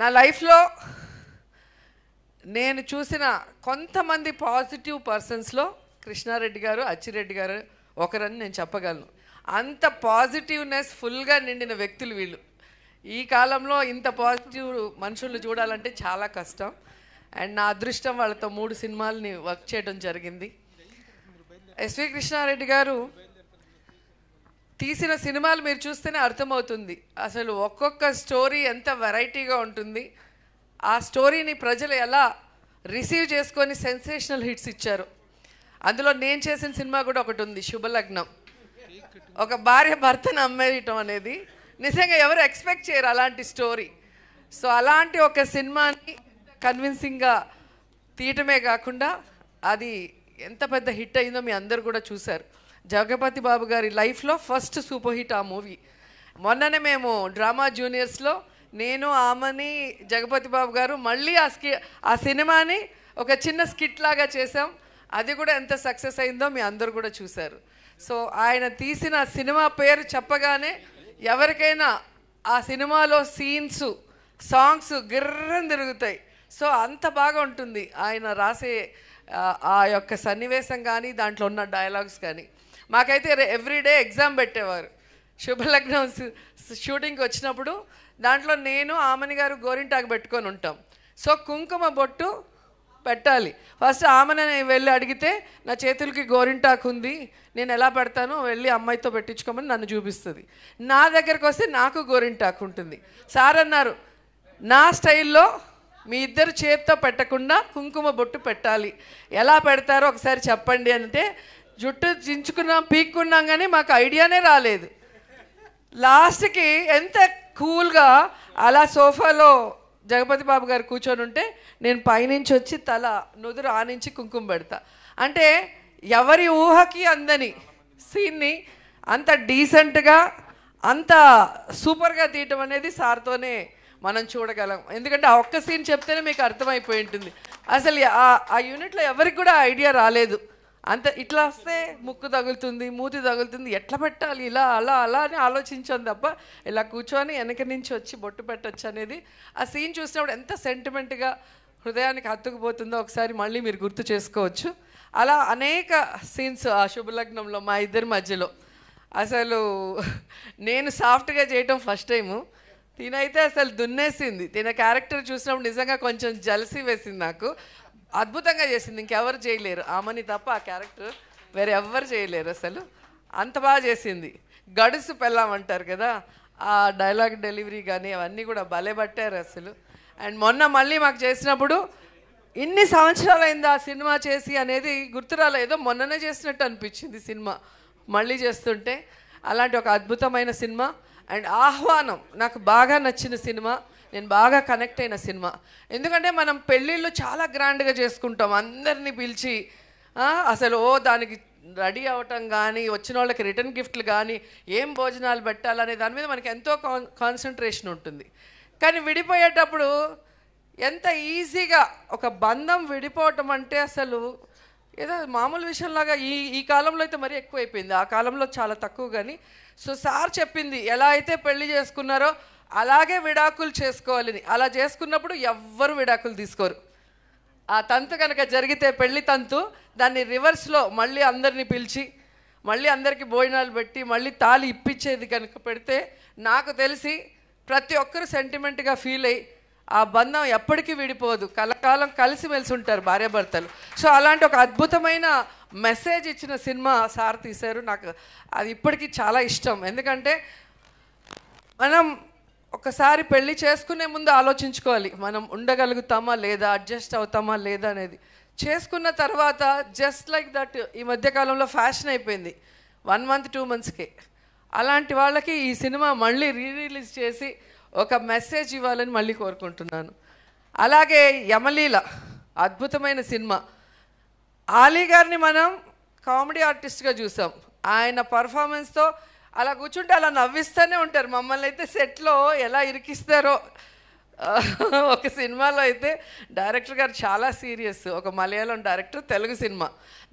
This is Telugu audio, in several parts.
నా లైఫ్లో నేను చూసిన కొంతమంది పాజిటివ్ పర్సన్స్లో కృష్ణారెడ్డి గారు, అచ్చిరెడ్డి గారు ఒకరని నేను చెప్పగలను. అంత పాజిటివ్నెస్ ఫుల్గా నిండిన వ్యక్తులు వీళ్ళు. ఈ కాలంలో ఇంత పాజిటివ్ మనుషులను చూడాలంటే చాలా కష్టం. అండ్ నా అదృష్టం వాళ్ళతో 3 సినిమాలని వర్క్ చేయడం జరిగింది. ఎస్వి కృష్ణారెడ్డి గారు తీసిన సినిమాలు మీరు చూస్తేనే అర్థమవుతుంది అసలు ఒక్కొక్క స్టోరీ ఎంత వెరైటీగా ఉంటుంది. ఆ స్టోరీని ప్రజలు ఎలా రిసీవ్ చేసుకొని సెన్సేషనల్ హిట్స్ ఇచ్చారు. అందులో నేను చేసిన సినిమా కూడా ఒకటి ఉంది, శుభలగ్నం. ఒక భార్య భర్తను అమ్మేయటం అనేది నిజంగా ఎవరు ఎక్స్పెక్ట్ చేయరు అలాంటి స్టోరీ. సో అలాంటి ఒక సినిమాని కన్విన్సింగ్గా తీయటమే కాకుండా అది ఎంత పెద్ద హిట్ అయిందో మీ అందరు కూడా చూశారు. జగపతి బాబు గారి లైఫ్లో ఫస్ట్ సూపర్ హిట్ ఆ మూవీ. మొన్ననే మేము డ్రామా జూనియర్స్లో నేను, ఆమని, జగపతి బాబు గారు మళ్ళీ ఆ సినిమాని ఒక చిన్న స్కిట్ లాగా చేసాం. అది కూడా ఎంత సక్సెస్ అయిందో మీ అందరు కూడా చూశారు. సో ఆయన తీసిన సినిమా పేరు చెప్పగానే ఎవరికైనా ఆ సినిమాలో సీన్స్, సాంగ్స్ గిర్రని తిరుగుతాయి. సో అంత బాగా ఉంటుంది ఆయన రాసే ఆ యొక్క సన్నివేశం కానీ దాంట్లో ఉన్న డైలాగ్స్ కానీ. మాకైతే ఎవ్రీడే ఎగ్జామ్ పెట్టేవారు. శుభలగ్నం షూటింగ్కి వచ్చినప్పుడు దాంట్లో నేను, ఆమని గారు గోరింటాకు పెట్టుకొని ఉంటాం. సో కుంకుమ బొట్టు పెట్టాలి. ఫస్ట్ ఆమెను వెళ్ళి అడిగితే నా చేతులకి గోరింటాకు ఉంది, నేను ఎలా పెడతానో వెళ్ళి అమ్మాయితో పెట్టించుకోమని నన్ను చూపిస్తుంది. నా దగ్గరకు వస్తే నాకు గోరింటాకు ఉంటుంది. సార్ అన్నారు, నా స్టైల్లో మీ ఇద్దరు చేతితో పెట్టకుండా కుంకుమ బొట్టు పెట్టాలి, ఎలా పెడతారో ఒకసారి చెప్పండి అంటే జుట్టు చించుకున్నాం, పీక్కున్నాం, కానీ మాకు ఐడియానే రాలేదు. లాస్ట్కి ఎంత కూల్గా అలా సోఫాలో జగపతి బాబు గారు కూర్చొని ఉంటే నేను పైనుంచి వచ్చి తల నుదురు ఆనించి కుంకుమ పెడతా. అంటే ఎవరి ఊహకి అందని సీన్ని అంత డీసెంట్గా అంత సూపర్గా తీయటం అనేది సార్తోనే మనం చూడగలం. ఎందుకంటే ఆ ఒక్క సీన్ చెప్తేనే మీకు అర్థమైపోయి ఉంటుంది. అసలు ఆ యూనిట్లో ఎవరికి కూడా ఐడియా రాలేదు. అంత ఇట్లా వస్తే ముక్కు తగులుతుంది, మూతి తగులుతుంది, ఎట్లా పెట్టాలి, ఇలా అలా అలా అని ఆలోచించాను తప్ప ఇలా కూర్చొని వెనక నుంచి వచ్చి బొట్టు పెట్టచ్చు అనేది ఆ సీన్ చూసినప్పుడు ఎంత సెంటిమెంట్గా హృదయానికి హత్తుకుపోతుందో ఒకసారి మళ్ళీ మీరు గుర్తు చేసుకోవచ్చు. అలా అనేక సీన్స్ ఆ శుభలగ్నంలో మా ఇద్దరి మధ్యలో. అసలు నేను సాఫ్ట్గా చేయటం ఫస్ట్ టైము, తినైతే అసలు దున్నేసింది. తిన క్యారెక్టర్ చూసినప్పుడు నిజంగా కొంచెం జలసీ వేసింది నాకు. అద్భుతంగా చేసింది, ఇంకెవరు చేయలేరు, ఆమెని తప్ప ఆ క్యారెక్టర్ వేరే ఎవ్వరు చేయలేరు. అసలు అంత బాగా చేసింది. గడుసు పెళ్ళామంటారు కదా, ఆ డైలాగ్ డెలివరీ కానీ అవన్నీ కూడా భలే పట్టారు అసలు. అండ్ మొన్న మళ్ళీ మాకు చేసినప్పుడు ఇన్ని సంవత్సరాలు అయింది ఆ సినిమా చేసి అనేది గుర్తురాలే, ఏదో మొన్ననే చేసినట్టు అనిపించింది సినిమా మళ్ళీ చేస్తుంటే. అలాంటి ఒక అద్భుతమైన సినిమా. అండ్ ఆహ్వానం నాకు బాగా నచ్చిన సినిమా, నేను బాగా కనెక్ట్ అయిన సినిమా. ఎందుకంటే మనం పెళ్ళిళ్ళు చాలా గ్రాండ్గా చేసుకుంటాం, అందరినీ పిలిచి అసలు దానికి రెడీ అవ్వటం కానీ, వచ్చిన వాళ్ళకి రిటర్న్ గిఫ్ట్లు కానీ, ఏం భోజనాలు పెట్టాలనే దాని మీద మనకి ఎంతో కాన్సన్ట్రేషన్ ఉంటుంది. కానీ విడిపోయేటప్పుడు ఎంత ఈజీగా ఒక బంధం విడిపోవటం అంటే అసలు ఏదో మామూలు విషయంలాగా ఈ కాలంలో అయితే మరీ ఎక్కువైపోయింది, ఆ కాలంలో చాలా తక్కువ. కానీ సో సార్ చెప్పింది ఎలా అయితే పెళ్లి చేసుకున్నారో అలాగే విడాకులు చేసుకోవాలని. అలా చేసుకున్నప్పుడు ఎవ్వరు విడాకులు తీసుకోరు. ఆ తంతు కనుక జరిగితే పెళ్లి తంతు, దాన్ని రివర్స్లో మళ్ళీ అందరినీ పిలిచి మళ్ళీ అందరికీ భోజనాలు పెట్టి మళ్ళీ తాళి ఇప్పించేది కనుక పెడితే నాకు తెలిసి ప్రతి ఒక్కరు సెంటిమెంట్గా ఫీల్ అయ్యి ఆ బంధం ఎప్పటికీ విడిపోదు, కలకాలం కలిసిమెలిసి ఉంటారు భార్యాభర్తలు. సో అలాంటి ఒక అద్భుతమైన మెసేజ్ ఇచ్చిన సినిమా సార్ తీశారు. నాకు అది ఇప్పటికీ చాలా ఇష్టం. ఎందుకంటే మనం ఒకసారి పెళ్ళి చేసుకునే ముందు ఆలోచించుకోవాలి, మనం ఉండగలుగుతామా లేదా, అడ్జస్ట్ అవుతామా లేదా అనేది. చేసుకున్న తర్వాత జస్ట్ లైక్ దట్ ఈ మధ్యకాలంలో ఫ్యాషన్ అయిపోయింది 1 month 2 monthsకే. అలాంటి వాళ్ళకి ఈ సినిమా మళ్ళీ రిలీజ్ చేసి ఒక మెసేజ్ ఇవ్వాలని మళ్ళీ కోరుకుంటున్నాను. అలాగే యమలీల అద్భుతమైన సినిమా. ఆలీ గారిని మనం కామెడీ ఆర్టిస్ట్గా చూసాం. ఆయన పర్ఫార్మెన్స్తో అలా కూర్చుంటే అలా నవ్విస్తూనే ఉంటారు. మమ్మల్ని అయితే సెట్లో ఎలా ఇరికిస్తారో. ఒక సినిమాలో అయితే డైరెక్టర్ గారు చాలా సీరియస్, ఒక మలయాళం డైరెక్టర్, తెలుగు సినిమా,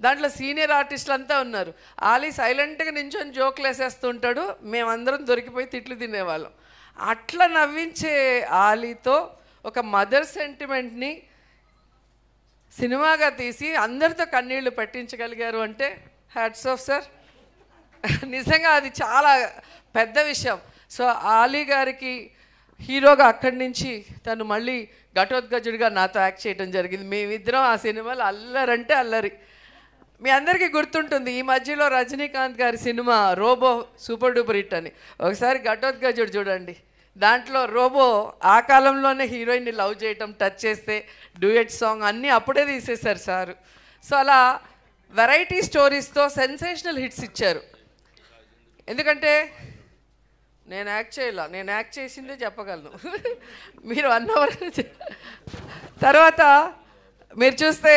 దాంట్లో సీనియర్ ఆర్టిస్టులు అంతా ఉన్నారు. ఆలీ సైలెంట్గా నించొని జోకులు వేసేస్తుంటాడు, మేమందరం దొరికిపోయి తిట్లు తినేవాళ్ళం. అట్లా నవ్వించే ఆలీతో ఒక మదర్ సెంటిమెంట్ని సినిమాగా తీసి అందరితో కన్నీళ్లు పెట్టించగలిగారు అంటే హ్యాట్స్ ఆఫ్ సార్. నిజంగా అది చాలా పెద్ద విషయం. సో ఆలీ గారికి హీరోగా అక్కడి నుంచి తను మళ్ళీ ఘటోత్కచుడిగా నాతో యాక్ట్ చేయడం జరిగింది. మేమిద్దరం ఆ సినిమాలో అల్లరంటే అల్లరి. మీ అందరికీ గుర్తుంటుంది, ఈ మధ్యలో రజనీకాంత్ గారి cinema Robo super duper hit అని. ఒకసారి ఘటోత్కచుడు చూడండి, దాంట్లో రోబో ఆ కాలంలోనే హీరోయిన్ని లవ్ చేయటం, టచ్ చేస్తే డ్యూయట్ సాంగ్ అన్నీ అప్పుడే తీసేశారు సారు. సో అలా వెరైటీ స్టోరీస్తో సెన్సేషనల్ హిట్స్ ఇచ్చారు. ఎందుకంటే నేను యాక్ట్ చేసిందే చెప్పగలను. మీరు 1 అవర్ తర్వాత మీరు చూస్తే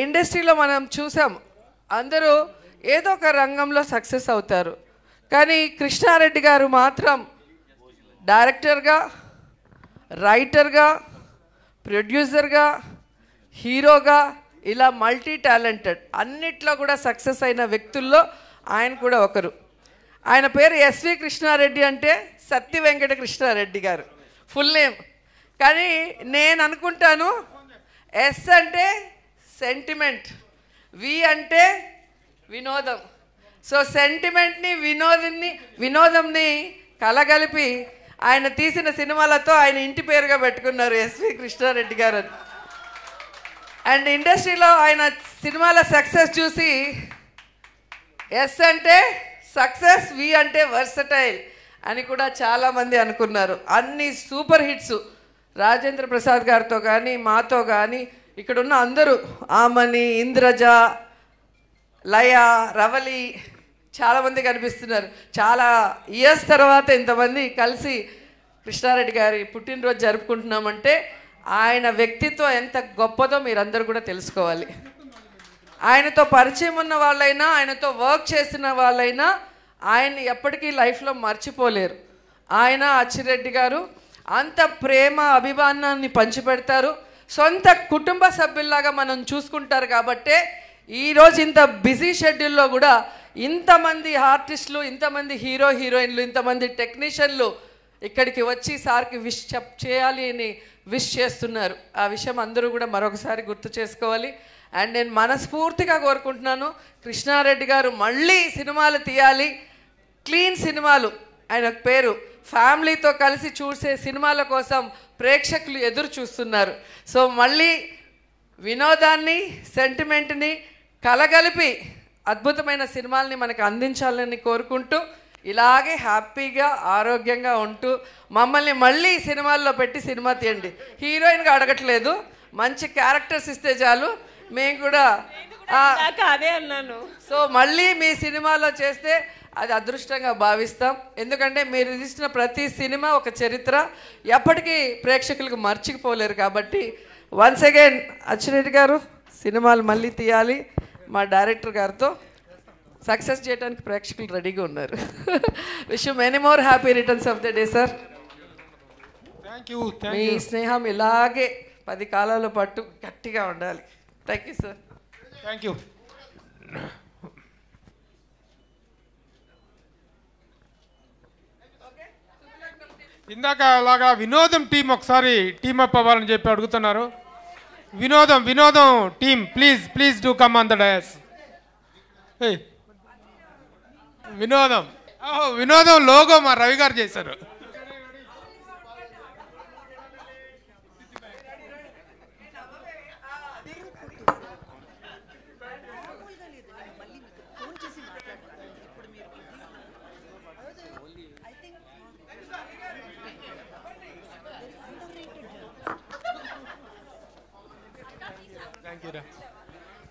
ఇండస్ట్రీలో మనం చూసాం, అందరూ ఏదో ఒక రంగంలో సక్సెస్ అవుతారు. కానీ కృష్ణారెడ్డి గారు మాత్రం డైరెక్టర్గా, రైటర్గా, ప్రొడ్యూసర్గా, హీరోగా ఇలా మల్టీ టాలెంటెడ్ అన్నిట్లో కూడా సక్సెస్ అయిన వ్యక్తుల్లో ఆయన కూడా ఒకరు. ఆయన పేరు ఎస్వి కృష్ణారెడ్డి అంటే సత్య వెంకట కృష్ణారెడ్డి గారు ఫుల్ నేమ్. కానీ నేను అనుకుంటాను ఎస్ అంటే సెంటిమెంట్, వి అంటే వినోదం. సో సెంటిమెంట్ని వినోదంని కలగలిపి ఆయన తీసిన సినిమాలతో ఆయన ఇంటి పేరుగా పెట్టుకున్నారు ఎస్వి కృష్ణారెడ్డి గారు. అండ్ ఇండస్ట్రీలో ఆయన సినిమాల సక్సెస్ చూసి ఎస్ అంటే సక్సెస్, వి అంటే వర్సటైల్ అని కూడా చాలామంది అనుకున్నారు. అన్ని సూపర్ హిట్స్ రాజేంద్ర ప్రసాద్ గారితో కానీ మాతో కానీ ఇక్కడున్న అందరూ, ఆమని, ఇంద్రజ, లయ, రవలి చాలామంది కనిపిస్తున్నారు. చాలా ఇయర్స్ తర్వాత ఇంతమంది కలిసి కృష్ణారెడ్డి గారి పుట్టినరోజు జరుపుకుంటున్నామంటే ఆయన వ్యక్తిత్వం ఎంత గొప్పదో మీరందరూ కూడా తెలుసుకోవాలి. ఆయనతో పరిచయం ఉన్న వాళ్ళైనా, ఆయనతో వర్క్ చేసిన వాళ్ళైనా ఆయన్ని ఎప్పటికీ లైఫ్లో మర్చిపోలేరు. ఆయన అచ్చిరెడ్డి గారు అంత ప్రేమ అభిమానాన్ని పంచిపెడతారు. సొంత కుటుంబ సభ్యుల్లాగా మనం చూసుకుంటారు. కాబట్టే ఈరోజు ఇంత బిజీ షెడ్యూల్లో కూడా ఇంతమంది ఆర్టిస్టులు, ఇంతమంది హీరోయిన్లు, ఇంతమంది టెక్నీషియన్లు ఇక్కడికి వచ్చి సార్కి విష్ చేయాలి అని విష్ చేస్తున్నారు. ఆ విషయం అందరూ కూడా మరొకసారి గుర్తు చేసుకోవాలి. అండ్ నేను మనస్ఫూర్తిగా కోరుకుంటున్నాను కృష్ణారెడ్డి గారు మళ్ళీ సినిమాలు తీయాలి, క్లీన్ సినిమాలు. ఆయన పేరు ఫ్యామిలీతో కలిసి చూసే సినిమాల కోసం ప్రేక్షకులు ఎదురు చూస్తున్నారు. సో మళ్ళీ వినోదాన్ని, సెంటిమెంట్ని కలగలిపి అద్భుతమైన సినిమాల్ని మనకు అందించాలని కోరుకుంటూ, ఇలాగే హ్యాపీగా ఆరోగ్యంగా ఉంటూ మమ్మల్ని మళ్ళీ సినిమాల్లో పెట్టి సినిమా తీయండి. హీరోయిన్గా అడగట్లేదు, మంచి క్యారెక్టర్స్ ఇస్తే చాలు, మేము కూడా అదే అన్నాను. సో మళ్ళీ మీ సినిమాలో చేస్తే అది అదృష్టంగా భావిస్తాం. ఎందుకంటే మీరు తీసిన ప్రతి సినిమా ఒక చరిత్ర, ఎప్పటికీ ప్రేక్షకులకు మర్చిపోలేరు. కాబట్టి వన్స్ అగైన్ అచ్చిరెడ్డి గారు సినిమాలు మళ్ళీ తీయాలి, మా డైరెక్టర్ గారితో సక్సెస్ చేయడానికి ప్రేక్షకులు రెడీగా ఉన్నారు. Wish you many more happy returns of the day sir. మీ స్నేహం ఇలాగే 10 కాలాల పాటు గట్టిగా ఉండాలి. Thank you sir. Thank you. ఇందాక అలాగా వినోదం టీం ఒకసారి టీమప్ అవ్వాలని చెప్పి అడుగుతున్నారు. వినోదం team please do come on the dais. వినోదం లోగో మా రవి గారు చేశారు.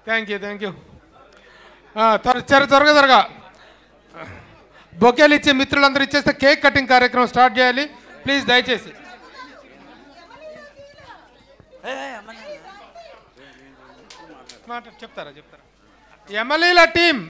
Thank you. త్వరగా బొకేలు ఇచ్చే మిత్రులందరూ ఇచ్చేస్తే కేక్ కటింగ్ కార్యక్రమం స్టార్ట్ చేయాలి ప్లీజ్ దయచేసి. చెప్తారా ఎమ్మెల్యేల టీం